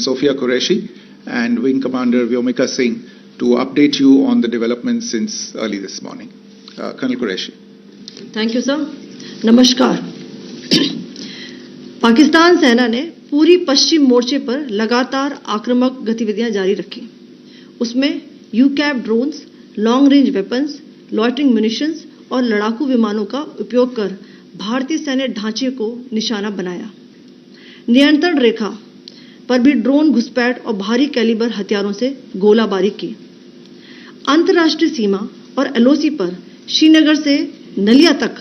Sophia Qureshi and Wing Commander Vyomika Singh to update you on the developments since early this morning. Colonel Qureshi. Thank you, sir. नमस्कार. पाकिस्तान सेना ने पूरी पश्चिम मोर्चे पर लगातार आक्रामक गतिविधियां जारी रखी. उसमें यूकैप drones, long range weapons, loitering munitions और लड़ाकू विमानों का उपयोग कर भारतीय सैन्य ढांचे को निशाना बनाया. नियंत्रण रेखा पर भी ड्रोन घुसपैठ और भारी कैलिबर हथियारों से गोलाबारी की. अंतर्राष्ट्रीय सीमा और एलओसी पर श्रीनगर से नलिया तक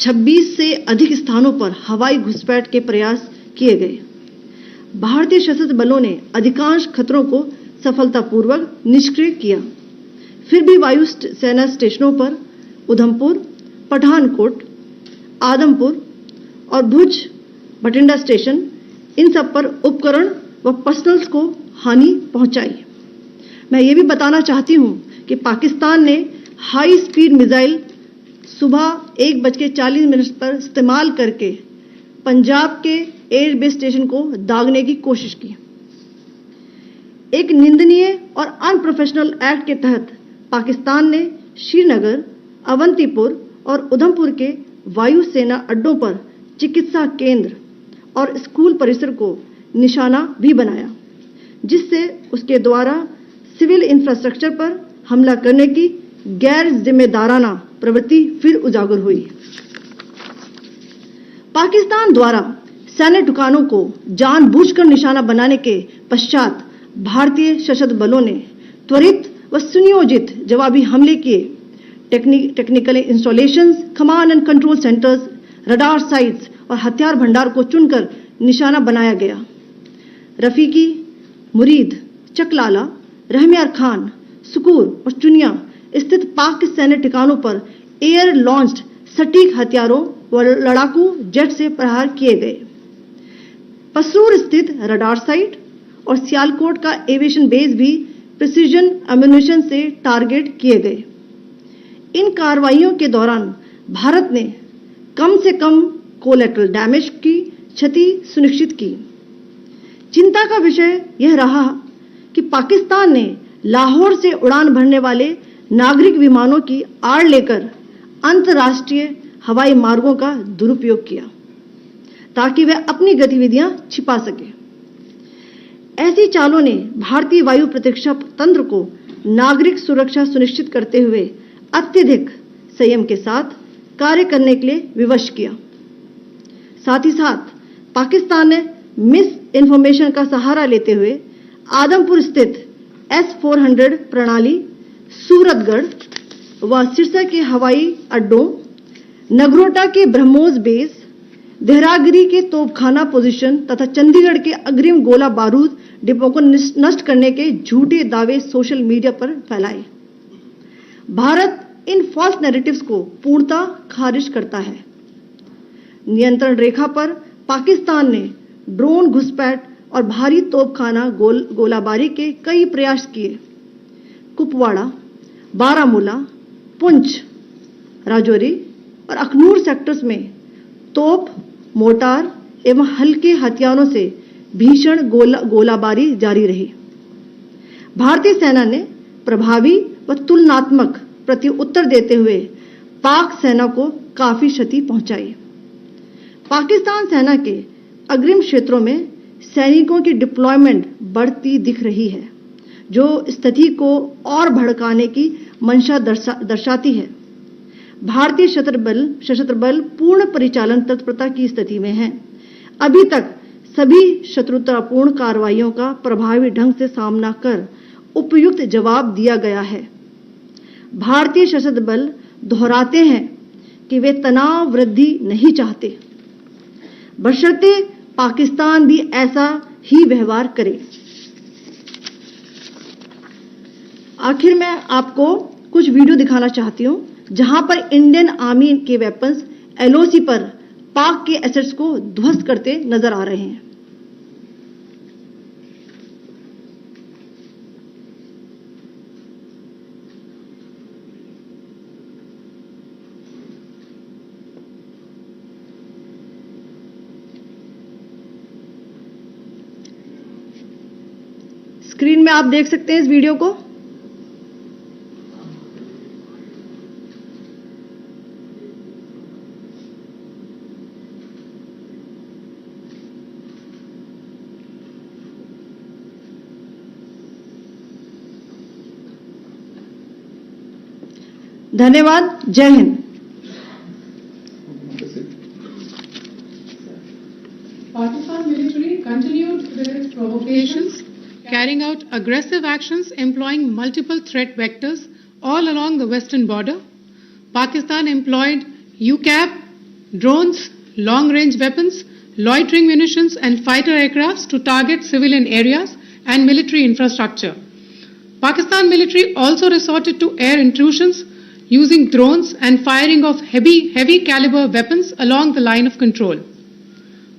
26 से अधिक स्थानों पर हवाई घुसपैठ के प्रयास किए गए. भारतीय सशस्त्र बलों ने अधिकांश खतरों को सफलतापूर्वक निष्क्रिय किया. फिर भी वायु सेना स्टेशनों पर उधमपुर, पठानकोट, आदमपुर और भुज बठिंडा स्टेशन, इन सब पर उपकरण व पर्सनल्स को हानि पहुंचाई. मैं ये भी बताना चाहती हूं कि पाकिस्तान ने हाई स्पीड मिसाइल सुबह 1:40 पर इस्तेमाल करके पंजाब के एयरबेस स्टेशन को दागने की कोशिश की. एक निंदनीय और अनप्रोफेशनल एक्ट के तहत पाकिस्तान ने श्रीनगर, अवंतीपुर और उधमपुर के वायु सेना अड्डों पर चिकित्सा केंद्र और स्कूल परिसर को निशाना भी बनाया, जिससे उसके द्वारा सिविल इंफ्रास्ट्रक्चर पर हमला करने की गैर जिम्मेदाराना प्रवृत्ति फिर उजागर हुई. पाकिस्तान द्वारा सैन्य ठिकानों को जानबूझकर निशाना बनाने के पश्चात भारतीय सशस्त्र बलों ने त्वरित व सुनियोजित जवाबी हमले किए. Technical installations, command and control centres, radar sites और हथियार भंडार को चुनकर निशाना बनाया गया. रफीकी, मुरीद, चकलाला, रहमियार खान, सुकूर और चुनिया स्थित पाक के सैन्य ठिकानों पर एयर लॉन्च्ड सटीक हथियारों व लड़ाकू जेट से प्रहार किए गए. पसरूर स्थित रडार साइट और सियालकोट का एविएशन बेस भी प्रिसीजन एम्यूनिशन से टारगेट किए गए. इन कार्रवाइयों के दौरान भारत ने कम से कम कोलैटरल डैमेज की क्षति सुनिश्चित की. चिंता का विषय यह रहा कि पाकिस्तान ने लाहौर से उड़ान भरने वाले नागरिक विमानों की आड़ लेकर अंतर्राष्ट्रीय हवाई मार्गों का दुरुपयोग किया ताकि वह अपनी गतिविधियां छिपा सके. ऐसी चालों ने भारतीय वायु प्रतिरक्षा तंत्र को नागरिक सुरक्षा सुनिश्चित करते हुए अत्यधिक संयम के साथ कार्य करने के लिए विवश किया. साथ ही साथ पाकिस्तान ने मिस इन्फॉर्मेशन का सहारा लेते हुए आदमपुर स्थित S-400 प्रणाली, सूरतगढ़ व सिरसा के हवाई अड्डों, नगरोटा के ब्रह्मोस बेस, देहरागिरी के तोपखाना पोजीशन तथा चंडीगढ़ के अग्रिम गोला बारूद डिपो को नष्ट करने के झूठे दावे सोशल मीडिया पर फैलाए. भारत इन फॉल्स नैरेटिव्स को पूर्णतः खारिज करता है. नियंत्रण रेखा पर पाकिस्तान ने ड्रोन घुसपैठ और भारी तोपखाना गोलाबारी के कई प्रयास किए. कुपवाड़ा, बारामूला, पुंछ, राजौरी और अखनूर सेक्टर्स में तोप, मोर्टार एवं हल्के हथियारों से भीषण गोलाबारी जारी रही. भारतीय सेना ने प्रभावी व तुलनात्मक प्रत्युत्तर देते हुए पाक सेना को काफी क्षति पहुंचाई. पाकिस्तान सेना के अग्रिम क्षेत्रों में सैनिकों की डिप्लॉयमेंट बढ़ती दिख रही है, जो स्थिति को और भड़काने की मंशा दर्शाती है. भारतीय सशस्त्र बल पूर्ण परिचालन तत्परता की स्थिति में है. अभी तक सभी शत्रुतापूर्ण कार्रवाइयों का प्रभावी ढंग से सामना कर उपयुक्त जवाब दिया गया है. भारतीय सशस्त्र बल दोहराते हैं कि वे तनाव वृद्धि नहीं चाहते, बशर्ते पाकिस्तान भी ऐसा ही व्यवहार करे. आखिर मैं आपको कुछ वीडियो दिखाना चाहती हूं जहां पर इंडियन आर्मी के वेपन्स एलओसी पर पाक के एसेट्स को ध्वस्त करते नजर आ रहे हैं. स्क्रीन में आप देख सकते हैं इस वीडियो को। धन्यवाद। जय Hind. Pakistan military continued with its provocations, carrying out aggressive actions employing multiple threat vectors all along the western border. Pakistan employed UCAP, drones, long-range weapons, loitering munitions and fighter aircrafts to target civilian areas and military infrastructure. Pakistan military also resorted to air intrusions using drones and firing of heavy caliber weapons along the line of control.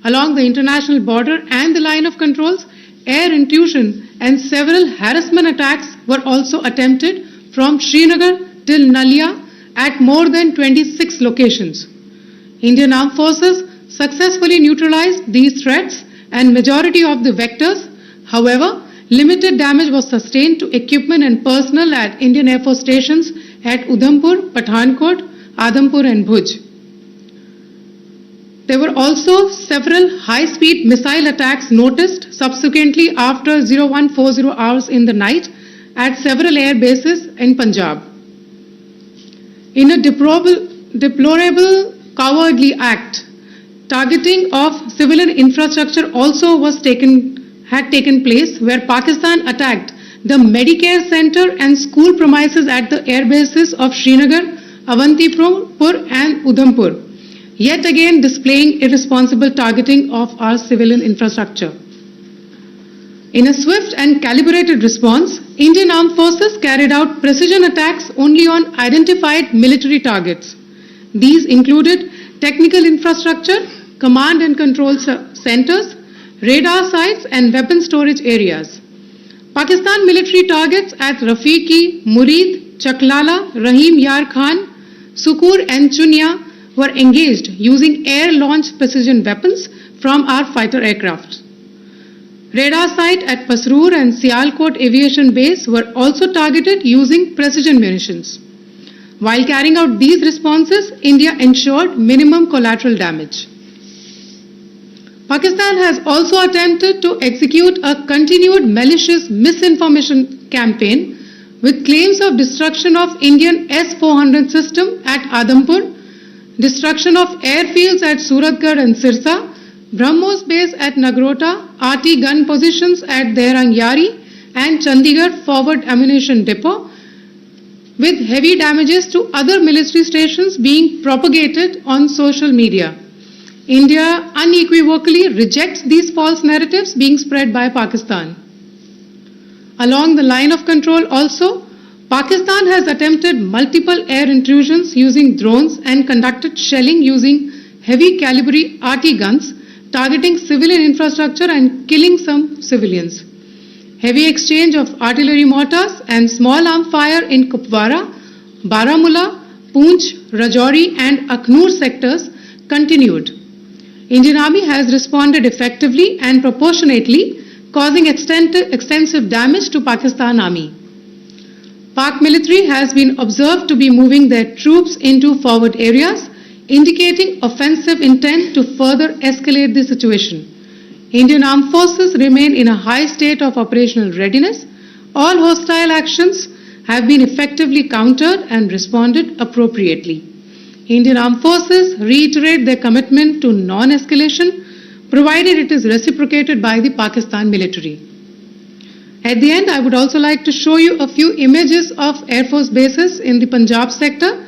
Along the international border and the line of controls, air intrusion and several harassment attacks were also attempted from Srinagar till Nalia at more than 26 locations. Indian Armed Forces successfully neutralized these threats and majority of the vectors. However, limited damage was sustained to equipment and personnel at Indian Air Force stations at Udhampur, Pathankot, Adampur and Bhuj. There were also several high-speed missile attacks noticed subsequently after 0140 hours in the night at several air bases in Punjab. In a deplorable cowardly act, targeting of civilian infrastructure also had taken place, where Pakistan attacked the Medicare Center and school premises at the air bases of Srinagar, Avantipur and Udhampur, yet again displaying irresponsible targeting of our civilian infrastructure. In a swift and calibrated response, Indian Armed Forces carried out precision attacks only on identified military targets. These included technical infrastructure, command and control centers, radar sites and weapon storage areas. Pakistan military targets at Rafiqi, Murid, Chaklala, Rahim Yar Khan, Sukur and Chunya were engaged using air-launched precision weapons from our fighter aircraft. Radar site at Pasroor and Sialkot Aviation Base were also targeted using precision munitions. While carrying out these responses, India ensured minimum collateral damage. Pakistan has also attempted to execute a continued malicious misinformation campaign with claims of destruction of Indian S-400 system at Adampur, destruction of airfields at Suratgarh and Sirsa, BrahMos base at Nagrota, RT gun positions at Derang Yari and Chandigarh forward ammunition depot, with heavy damages to other military stations being propagated on social media. India unequivocally rejects these false narratives being spread by Pakistan. Along the line of control also, Pakistan has attempted multiple air intrusions using drones and conducted shelling using heavy caliber RT guns, targeting civilian infrastructure and killing some civilians. Heavy exchange of artillery mortars and small arm fire in Kupwara, Baramulla, Poonch, Rajouri and Akhnur sectors continued. Indian Army has responded effectively and proportionately, causing extensive damage to Pakistan Army. Pak military has been observed to be moving their troops into forward areas, indicating offensive intent to further escalate the situation. Indian Armed Forces remain in a high state of operational readiness. All hostile actions have been effectively countered and responded appropriately. Indian Armed Forces reiterate their commitment to non-escalation, provided it is reciprocated by the Pakistan military. At the end, I would also like to show you a few images of Air Force bases in the Punjab sector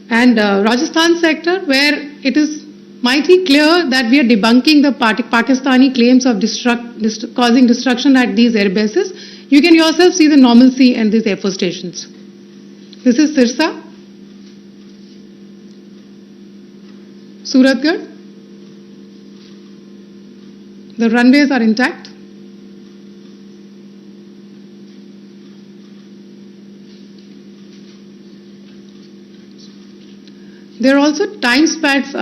and Rajasthan sector, where it is mighty clear that we are debunking the Pakistani claims of causing destruction at these air bases. You can yourself see the normalcy in these Air Force stations. This is Sirsa, Suratgarh. The runways are intact. There are also time stamps,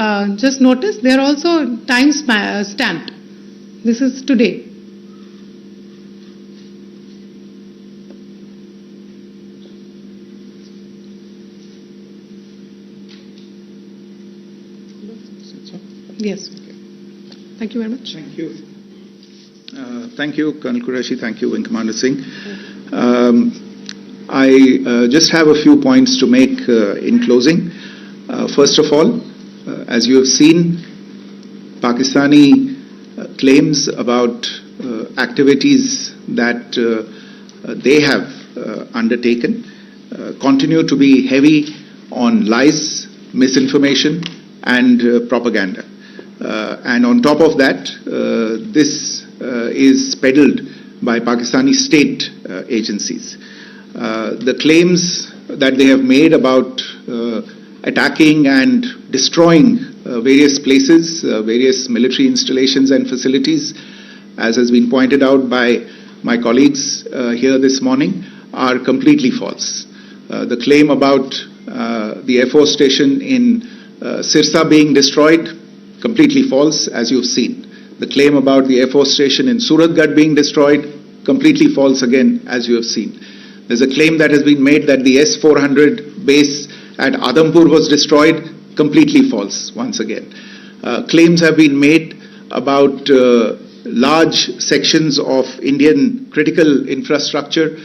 just notice, there are also time stamped. This is today. Yes. Thank you very much. Thank you. Thank you, Colonel Qureshi. Thank you, Wing Commander Singh. I just have a few points to make in closing. First of all, as you have seen, Pakistani claims about activities that they have undertaken continue to be heavy on lies, misinformation, and propaganda. And on top of that, this is peddled by Pakistani state agencies. The claims that they have made about attacking and destroying various places, various military installations and facilities, as has been pointed out by my colleagues here this morning, are completely false. The claim about the Air Force station in Sirsa being destroyed, completely false, as you've seen. The claim about the Air Force station in Suratgarh being destroyed, completely false again, as you have seen. There's a claim that has been made that the S-400 base at Adampur was destroyed, completely false once again. Claims have been made about large sections of Indian critical infrastructure,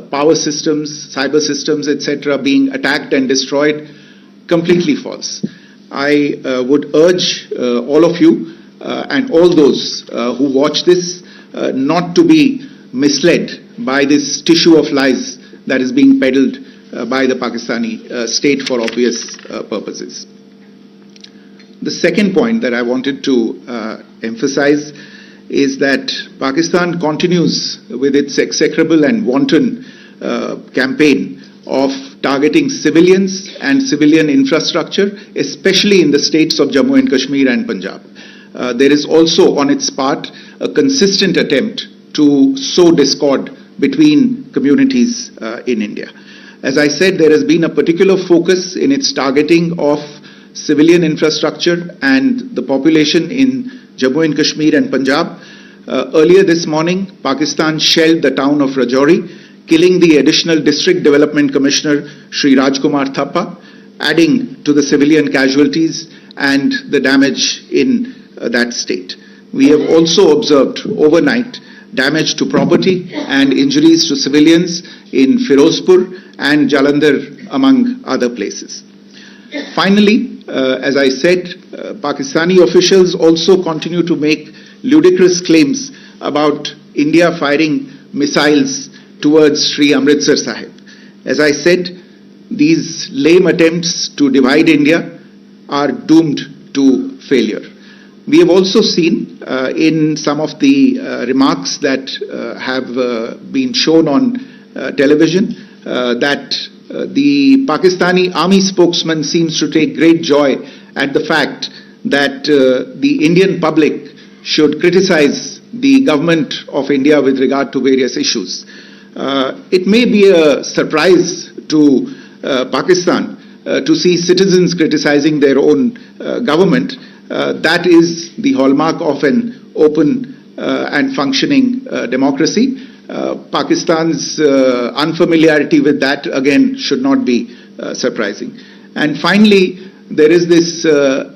power systems, cyber systems, etc. being attacked and destroyed, completely false. I would urge all of you and all those who watch this not to be misled by this tissue of lies that is being peddled by the Pakistani state for obvious purposes. The second point that I wanted to emphasize is that Pakistan continues with its execrable and wanton campaign of targeting civilians and civilian infrastructure, especially in the states of Jammu and Kashmir and Punjab. There is also on its part a consistent attempt to sow discord between communities in India. As I said, there has been a particular focus in its targeting of civilian infrastructure and the population in Jammu and Kashmir and Punjab. Earlier this morning, Pakistan shelled the town of Rajouri, killing the additional District Development Commissioner, Shri Rajkumar Thappa, adding to the civilian casualties and the damage in that state. We have also observed overnight damage to property and injuries to civilians in Firozpur and Jalandhar, among other places. Finally, as I said, Pakistani officials also continue to make ludicrous claims about India firing missiles towards Sri Amritsar Sahib. As I said, these lame attempts to divide India are doomed to failure. We have also seen in some of the remarks that have been shown on television that the Pakistani army spokesman seems to take great joy at the fact that the Indian public should criticize the government of India with regard to various issues. It may be a surprise to Pakistan to see citizens criticizing their own government. That is the hallmark of an open and functioning democracy. Pakistan's unfamiliarity with that, again, should not be surprising. And finally, there is this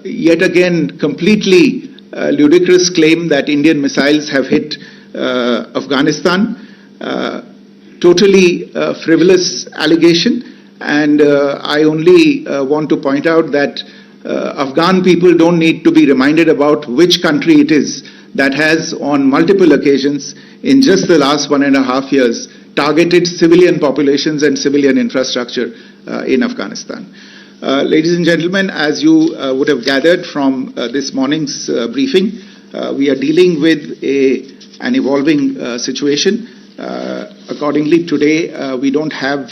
yet again completely ludicrous claim that Indian missiles have hit Afghanistan. Totally frivolous allegation, and I only want to point out that Afghan people don't need to be reminded about which country it is that has on multiple occasions in just the last 1.5 years targeted civilian populations and civilian infrastructure in Afghanistan. Ladies and gentlemen, as you would have gathered from this morning's briefing, we are dealing with an evolving situation. Accordingly, today we don't have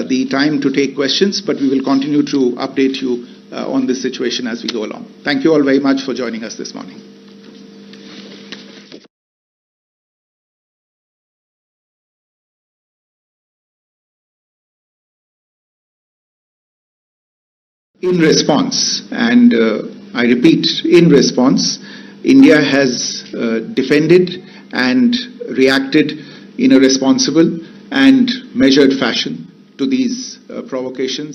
the time to take questions, but we will continue to update you on this situation as we go along. Thank you all very much for joining us this morning. In response, and I repeat, in response, India has defended and reacted in a responsible and measured fashion to these provocations.